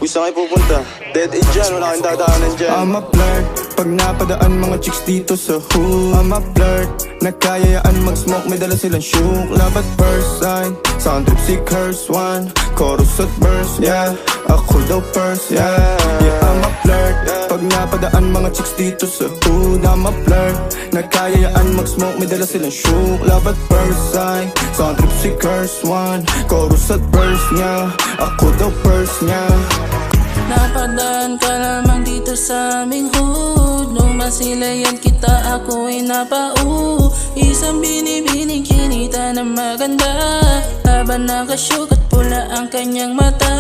Uy, saan kayo pupunta? Dead end dyan, wala kang dadaanan dyan. I'm a flirt, pag napadaan mga chicks dito sa hood. I'm a flirt, nagkayayaan mag-smoke, may dala silang shook. Love at first sight, sound trip si curse one. Chorus at verse, yeah, ako daw first, yeah. Yeah, I'm a flirt, pag napadaan mga chicks dito sa hood. I'm a flirt, nagkayayaan mag-smoke, may dala silang shook. Love at first sight, sound trip si curse one. Chorus at verse, yeah, ako daw first, yeah. Napadaan ka lamang dito sa aming hood. Nung masilayan kita ako ay napau. Isang binibining kinita na maganda, habang nakasyuk at pula ang kanyang mata.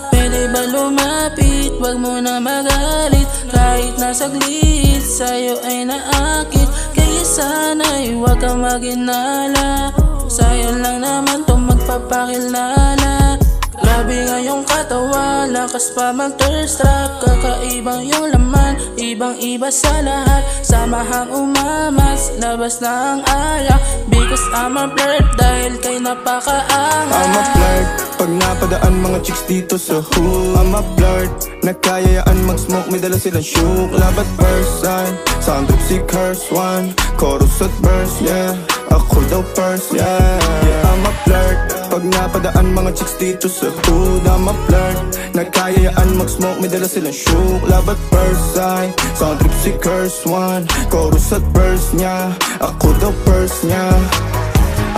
Pwede ba lumapit, wag mo na magalit. Kahit nasaglit, sa'yo ay naakit. Kaya sana'y wag kang maginala. Sa'yo lang naman to magpapakilala. Grabe ngayong katawa, lakas pa mag-thirst trap. Kakaibang yung laman, ibang iba sa lahat. Samahang umamas, labas na ang alak. Because I'm a flirt, dahil kay napakaangat. I'm a flirt, pag napadaan mga chicks dito sa hood. I'm a flirt, nagkayayaan mag-smoke, may dala silang shook. Love at first sight, sound trip si curse one. Chorus at verse, yeah, ako daw first, yeah. Yeah, I'm a flirt, pag napadaan mga chicks dito sa hood. I'm a flirt, nagkayayaan mag-smoke, may dala silang shook. Love at first sight, sound trip si curse one. Chorus at verse niya, ako daw first niya.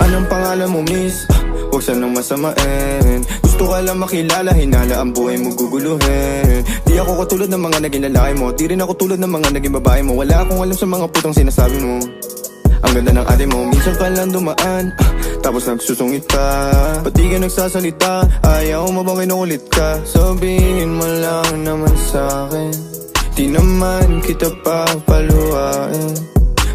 Anong pangalan mo, miss? Huwag sanang masamain. Gusto ka lang makilala, hinala ang buhay mo guguluhin. Di ako katulad ng mga naging lalaki mo, di rin ako tulad ng mga naging babae mo. Wala akong alam sa mga putang sinasabi mo. Ang ganda ng ate mo, minsan ka lang dumaan, tapos nagsusungit pa. Ba't di ka nagsasalita? Ayaw mo bang kinukulit ka? Sabihin mo lang naman sa'kin, di naman kita papaluhain.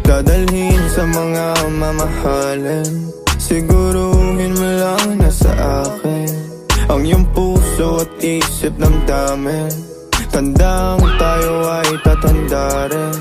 Dadalhin sa mga mamahalin, siguruhin mo lang na sa akin ang iyong puso at isip ng damin. Tandang tayo ay tatanda rin.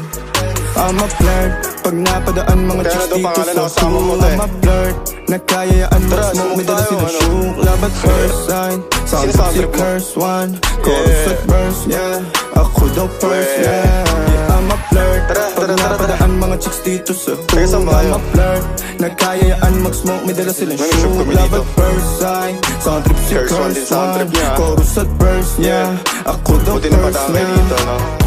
I'm a flirt, pag napadaan mga chicks dito sa hood. I'm a flirt, nagkayayaan mag-smoke, may dala silang shook. Love at first sight, sound trip si curse one. Chorus at verse, yeah, ako daw first, yeah. Yeah, I'm a flirt, pag napadaan mga chicks dito sa hood. I'm a flirt, nagkayayaan mag-smoke, may dala silang shook. Love at first sight, sound trip si curse one. Chorus at verse, yeah, ako daw first, yeah.